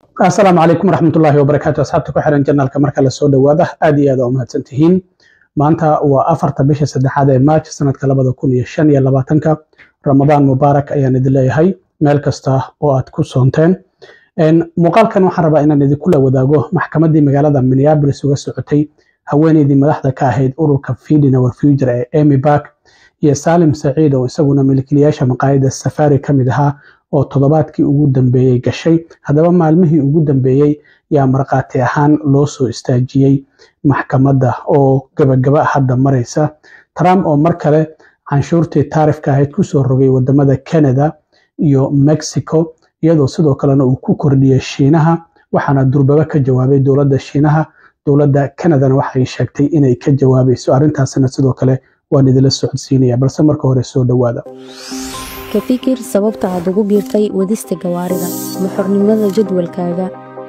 السلام عليكم ورحمة الله وبركاته. أصحابتك وحرن جنال كمركز السود واضح آدي آدم هتسنتهين maanta waa 4 bisha 3 ee March sanadka 2025 Ramadaan Mubaarak ayaan idin leeyahay meel kasta oo aad ku soonteen muuqaalkan waxaan rabaa inaan idin kula wadaago maxkamadii magaalada Minneapolis uga socotay haweeneydii madaxda ka ahayd ururka Feeding Our Future ee Amy Back iyo Salim Saciid oo isaguna milkiilayaasha maqaayadda Safari kamid ahaa oo toddobaadkii ugu dambeeyay gashay hadaba maalmihii ugu dambeeyay yaa marqaati ahaan loo soo istaajiyay maxkamadda oo gabagaba hadda maraysa Trump oo mar kale canshuurtii taarifka ahayd ku soo rogay wadamada Canada iyo Mexico iyadoo sidoo kalena uu ku kordhiyay Shiinaha waxaana durbaba ka jawaabay dowladda Shiinaha dowladda Canada waxay sheegtay inay ka jawaabayso arintaasna sidoo kale waan idin la socodsiinaya balse marka hore soo dhawaada ka fikir sababta aad ugu biirtay wadista gawaarida ma xornimada jadwalkaaga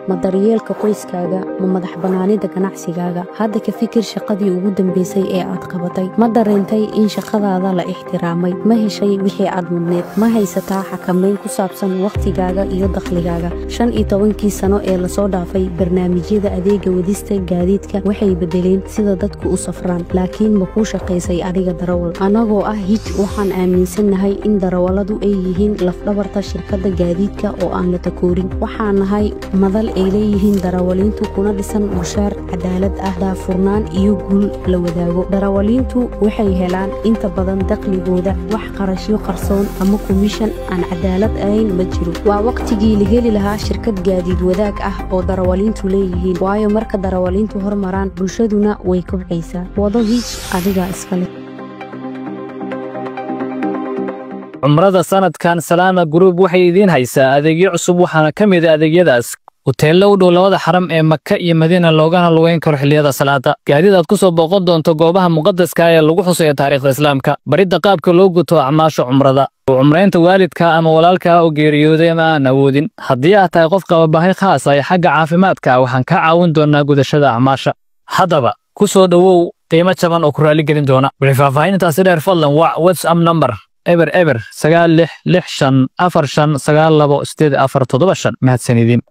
ma daryeelka qoyskaaga ma madax banaanida ganacsigaaga hadda ka fikir shaqadii ugu dambeysay ee aad qabatay ma dareentay in shaqadaada la ixtiraamay ma heshay wixii aad mudneed ma haysataa xakameyn ku saabsan waqtigaaga iyo dakhligaaga 15 sano ee la soo dhaafay barnaamijyada adeega wadista gaadiidka waxay bedeleen sida dadku u safraan laakiin ma ku shaqeysay adiga darawal anagoo ah hit waxaan aaminsanahay in darawaladu ay yihiin laf dhabarta shirkadda gaadiidka oo aan la takoorin waxaan nahay madal ay leeyihiin darawaliintu kuna dhisan mushaar cadaalad ah daafurnaan iyo guul la wadaago darawaliintu waxay helaan inta badan dakhligooda wax qarashyo qarsoon ama commission aan cadaalad ahayn ma jiro waa waqtigii la heli lahaa shirkad gaadiid wadaag ah oo darawaliintu leeyihiin waayo marka darawaliintu hormaraan bulshaduna way kobcaysaa wado hiij adiga iskale umrada sanadkan Salama Group waxay idin haysaa adeegyo cusub waxaana kamid ah adeegyadaas hoteello u dhow labada xaram ee Makka iyo Madiina loogana lugeyn karo xilliyada salaada gaadiid aad ku soo booqan doonto goobaha muqaddaska ah ee lagu xusayo taariikhda islaamka baridda qaabka loo guto acmaasha umrada umreynta waalidka ama walaalka oo geeriyooday ama aan awoodin haddii aad tahay qof qaba baahi khaas ah xagga caafimaadka waxaan ka caawin doonaa gudashada acmaasha haddaba ku soo dhawow qiimo jaban oo ku raali gelin doona wixii dheer fadlan WhatsApp number eber 9645459287 mahadsanidin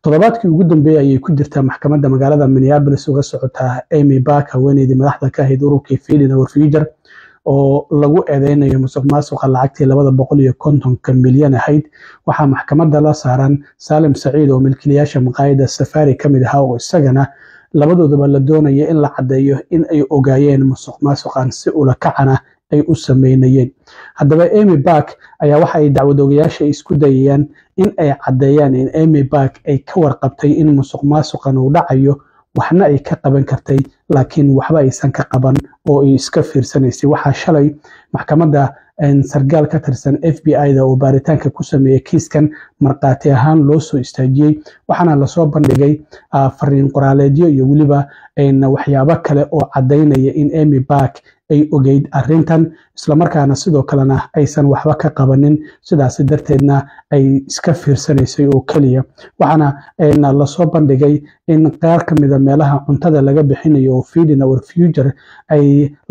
toddobaadkii ugu dambeeyay ayay ku jirtaa maxkamadda magaalada Minneapolis uga socotaa Amy Back haweeneydii madaxda ka ahayd ururka Feeding Our Future oo lagu eedeynayo musuqmaasuqa lacagtii 250 milyan ahayd waxaa maxkamadda la saaran Salim Saciid oo milkiilayaasha maqaayadda Safari kamid ahaa oo isagana labadooduba la doonaya in la cadeeyo in ay ogaayeen musuqmaasuqan si ula kacana ay u sameynayeen haddaba Amy Back ayaa waxa ay dacwad-oogayaasha isku dayayaan in ay cadeeyaan in Amy Back ay ka warqabtay in musuqmaasuqan uu dhacayo waxna ay ka qaban kartay laakiin waxba aysan ka qaban oo ay iska fiirsanaysay waxa shalay maxkamadda sargaal ka tirsan FBI-da oo baaritaanka ku sameeyay kiiskan marqaati ahaan loo soo istaajiyay waxaana la soo bandhigay fariin qoraaleedyo iyo waliba waxyaabo kale oo cadeynaya in Amy Back ay ogeyd arintan isla markaana sidoo kalena aysan waxba ka qabanin sidaas darteedna ay iska fiirsanaysay oo kaliya waxaana la soo bandhigay in qaar kamid ah meelaha cuntada laga bixinayo oo Feeding Our Future ay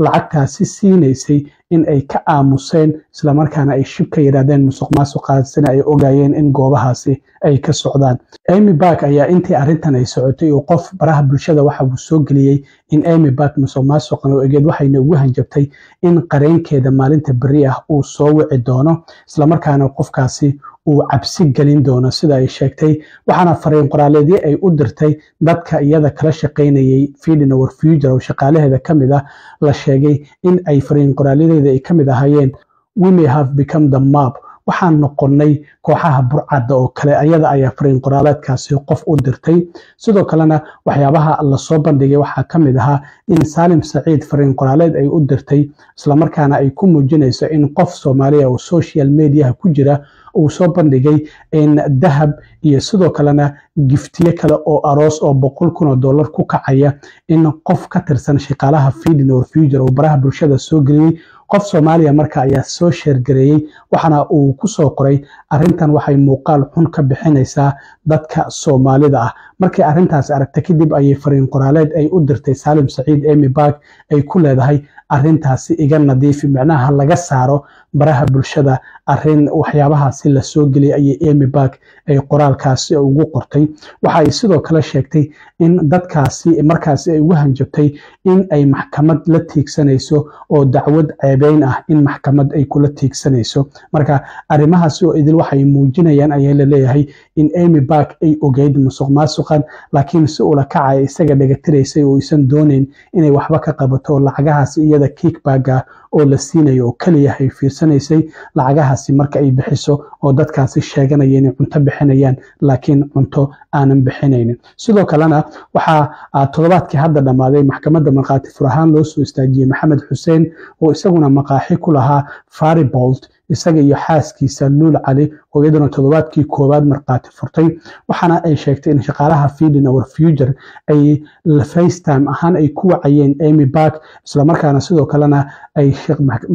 lacagtaasi siinaysay in ay ka aamuseen isla markaana ay shib ka yiraahdeen musuqmaasuqaasina ay ogaayeen in goobahaasi ay ka socdaan Amy Back ayaa intii arintan ay socotay oo qof baraha bulshada waxa uu soo galiyay in Amy Back musuqmaasuqan oo egeed waxayna ugu hanjabtay in qareenkeeda maalinta bari ah uu soo wici doono isla markaana qofkaasi uu cabsi gelin doono sida ay sheegtay waxaana fariin qoraaleedyo ay u dirtay dadka iyada kala shaqeynayay Feeding Our Future oo shaqaalaheeda kamid ah la sheegay in ay fariin qoraaleedyada ay kamid ahaayeen we may have become the mob waxaan noqonay kooxaha burcadda oo kale ayada ayaa fariin qoraaleedkaasi qof u dirtay sidoo kalena waxyaabaha la soo bandhigay waxa kamid ahaa in Salim Saciid fariin qoraaleed ay u dirtay isla markaana ay ku muujinayso in qof Soomaaliya oo social media ku jira uu soo bandhigay in dahab iyo sidoo kalena giftiye kale oo aroos oo $100,000 ku kacaya in qof ka tirsan shaqaalaha Feeding Our Future oo baraha bulshada soo galiyay qof Soomaaliya marka ayaa soo share gareeyay waxana uu ku soo qoray arintan waxay muuqaal xun ka bixinaysaa dadka Soomaalida ah markii arrintaas aragtay kadib ayay fariin qoraaleed ay u dirtay Salim Saciid Amy Park ay ku leedahay arrintaasi iga nadiifi macnaha laga saaro baraha bulshada arrin waxyaabahaasi la soo geliyay ayay Amy Park ay qoraalkaasi ugu qortay waxa ay sidoo kale sheegtay in dadkaasi markaasi ay ugu hanjabtay in ay maxkamad la tiigsanayso oo dacwad ceebeyn ah in maxkamad ay kula tiigsanayso marka arrimahaasi oo idil waxay muujinayaan ayaa la leeyahay in Amy Park ay ogeyd musuqmaasuqan laakiin si ula kacay isaga dhagatiraysay oo aysan doonayn inay waxba ka qabato lacagahaasi iyada kickback oo la siinayo oo kaliya ay fiirsanaysay lacagahaasi marka ay bixiso oo dadkaasi sheeganayeen inay cunto bixinayaan laakiin cunto aanan bixinaynin sidoo kalena waxa toddobaadkii hadda dhamaaday maxkamadda markhaati furahaan loo soo istaajiyay Maxamed Xuseen oo isaguna maqaaxi ku lahaa Faribolt isaga iyo xaaskiisa Luul Cali oo iyaduna toddobaadkii koowaad markhaati furtay waxaana ay sheegtay in shaqaalaha Feeding Our Future ay la FaceTime ahaan ay ku wacayeen Amy Park isla markaana sidoo kalena ay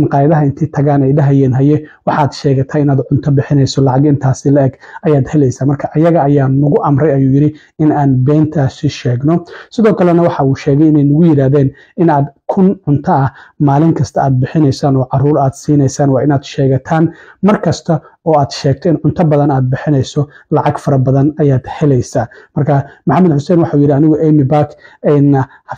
maqaayadaha intii tagaan ay dhahayeen haye waxaad sheegatay inaad cunto bixinayso lacag intaasi la eg ayaad helaysaa marka ayaga ayaa nagu amray ayuu yiri in aan beentaasi sheegno sidoo kalena waxa uu sheegay inay nagu yiraahdeen inaad kun cunto ah maalin kasta aad bixinaysaan oo caruur aad siinaysaan waa inaad sheegataan markasta oo aad sheegto in cunto badan aad bixinayso lacag fara badan ayaad helaysaa marka Maxamed Xuseen waxa uu yiri anigu Amy Park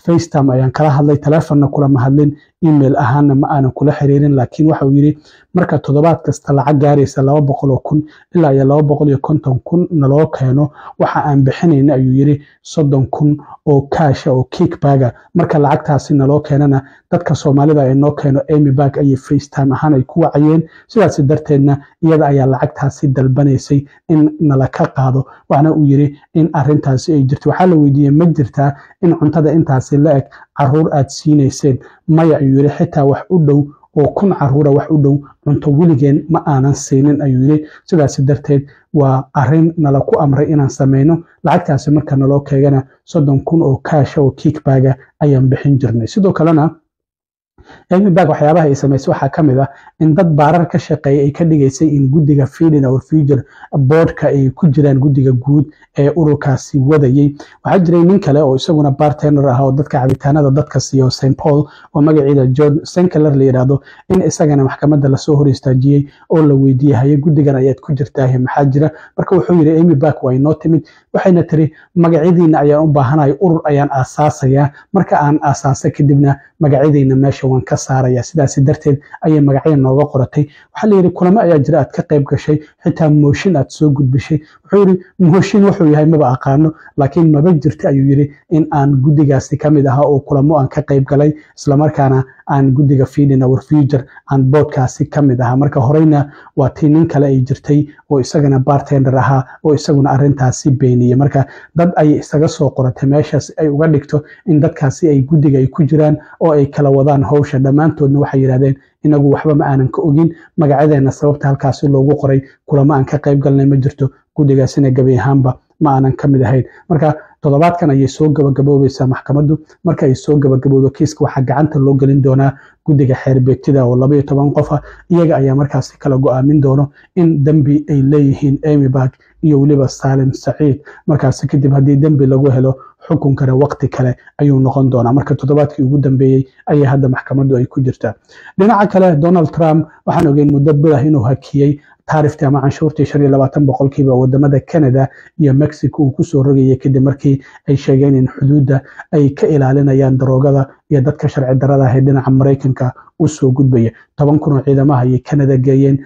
FaceTime ayaan kala hadlay telefoonna kula ma hadlin email ahaana ma aanan kula xiriirin laakiin waxa uu yiri marka toddobaad kasta lacag gaaraysa 200,000 ilaa 250,000 naloo keeno waxa aan bixinayna ayuu yiri 30,000 oo cash oo kickback marka lacagtaasi naloo keenana dadka Soomaalida ay noo keeno Amy Park ay FaceTime ahaan ay ku wacayeen sidaas darteedna iyada ayaa lacagtaasi dalbanaysay in nala ka qaado waxna uu yiri in arrintaasi ay jirto waxa la weydiiyay ma jirtaa in cuntada intaasi la eg caruur aad siinayseen maya ayuu yiri xitaa wax u dhow oo kun caruura wax u dhow cunto wiligeen ma aanan siinin ayuu yiri sidaas darteed waa arrin nala ku amray inaan sameeyno lacagtaasi marka naloo keegana 30,000 oo cash oo kickback ayaan bixin jirnay sidoo kalena Amy Park waxyaabaha ay sameysay waxa kamid ah in dad baarar ka shaqeeyay ay ka dhigaysay in gudiga Feeding Our Future boardka ay ku jiraan gudiga guud ee ururkaasi wadayay waxa jiray nin kale oo isaguna bartender ah oo dadka cabitaanada dadka siiyo St Paul oo magaciisa John Sinclair la yiraahdo in isagana maxkamadda la soo hor istaajiyay oo la weydiiyay haye gudigan ayaad ku jirtaa maxaa jira marka wuxuu yiri Amy Park way noo timid waxayna tiri magaciidiina ayaan u baahanahay urur ayaan aasaasaya marka aan aasaasay kadibna magaciidiina meesha waan ka saaraya sidaas darteed ayay magaciina nooga qoratay waxa la yiri kulamo ayaa jira aad ka qayb gashay xitaa motion aad soo gudbishay wuxuu yiri motion wuxuu yahay maba aqaano laakiin maba jirta ayuu yiri in aan gudigaasi kamid aha oo kulamo aan ka qayb galay isla markaana aan gudiga Feeding Our Future aan boardkaasi kamid aha marka horeyna waa tiin kale ay jirtay oo isagana bartender aha oo isaguna arrintaasi beeniyay marka dad ay isaga soo qoratay meeshaas ay uga dhigto in dadkaasi ay gudiga ay ku jiraan oo ay kala wadaan hawsha dhamaantoodna waxay yiraahdeen inagu waxba ma aanan ka ogin magacadeena sababta halkaasi loogu qoray kulamo aan ka qayb galnay ma jirto gudigaasina gabi ahaanba ma aanan kamid ahayn marka toddobaadkan ayay soo gabagaboobaysaa maxkamaddu marka ay soo gabagabowdo kiiska waxa gacanta loo gelin doonaa gudiga xeer beegtida oo 12 qof ah iyaga ayaa markaasi kala go'aamin doono in dambi ay leeyihiin Amy Park iyo waliba Salim Saciid markaasi kadib hadii dambi lagu helo xukunkana waqti kale ayuu noqon doonaa marka toddobaadkii ugu dambeeyay ayay hadda maxkamaddu ay ku jirtaa dhinaca kale Donald Trump waxaan ogeyn muddo badan inuu hakiyay taarifta ama canshuurtii 25% wadamada Canada iyo Mexico uu ku soo rogayay kadib markii ay sheegeen in xuduudda ay ka ilaalinayaan daroogada iyo dadka sharci darrada ah ee dhinaca Mareykanka u soo gudbaya 10,000 ciidamada ay Canada geeyeen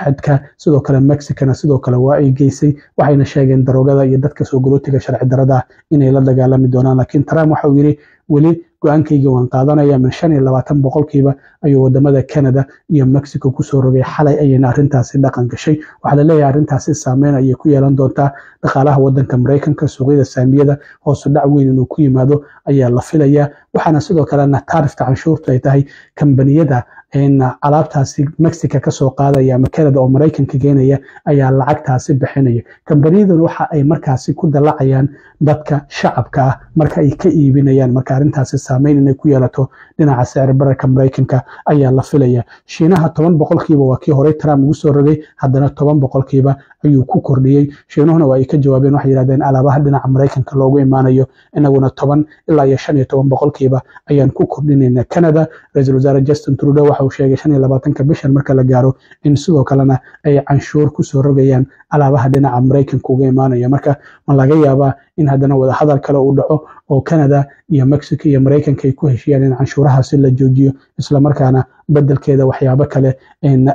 xadka sidoo kale Mexicana sidoo kale waa ay geysay waxayna sheegeen daroogada iyo dadka soo galootiga sharci darrada inay la dagaalami doonaan laakiin Trump waxa uu yiri wali go'aankayga waan qaadanaya min 25% ayuu wadamada Canada iyo Mexico ku soo rogay xalay ayayna arrintaasi dhaqan gashay waxa la leeyahay arrintaasi saameyn ay ku yeelan doontaa dhaqaalaha wadanka Mareykanka suuqyada saamiyada hoos u dhac weyn inuu ku yimaado ayaa la filayaa waxaana sidoo kale taarifta canshuurta ay tahay kambaniyada in alaabtaasi Mexico ka soo qaadaya ama Canada oo Mareykanka geenaya ayaa lacagtaasi bixinaya kambaniyadu waxa ay markaasi ku dalacayaan dadka shacabka ah marka ay ka iibinayaan marka arrintaasi saameyn inay ku yeelato dhinaca sicir bararka Mareykanka ayaa la filaya Shiinaha 10% waa kii hore Trump ugu soo rogay haddana 10% ayuu ku kordhiyey. Shiinuhuna waa ay ka jawaabeen, waxay yidhahdeen alaabaha dhinaca Maraykanka loogu imaanayo inaguna 10 ilaa 15 boqolkiiba ayaan ku kordhinaynaa Canada. Ra'iisul Wasaare Justin Trudeau waxa uu sheegay 25 bishan marka la gaaro in sidoo kalena ay canshuur ku soo rogayaan alaabaha dhinaca Maraykanka uga imaanaya. Marka ma laga yaabaa in haddana wada hadal kale uu dhaco oo Canada iyo Mexico iyo Maraykanka ay ku heshiiyaan in canshuurahaasi la joojiyo, isla markaana beddelkeeda waxyaabo kale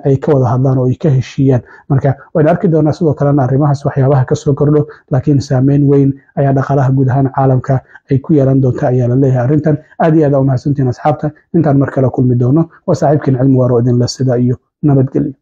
ay ka wada hadlaan oo ay ka heshiiyaan. Marka waan arki doonaa sidoo kalena arrimahaas waxyaabaha ka soo kordho, laakiin saameyn weyn ayaa dhaqaalaha guud ahaan caalamka ay ku yeelan doonta ayaa la leeyahay. Arrintan aad iyo aad u mahadsantihiin asxaabta. Intaan mar kale kulmi doono waa saaxiibkiin Cilmi Waaro idin la sida iyo nabadgelyo.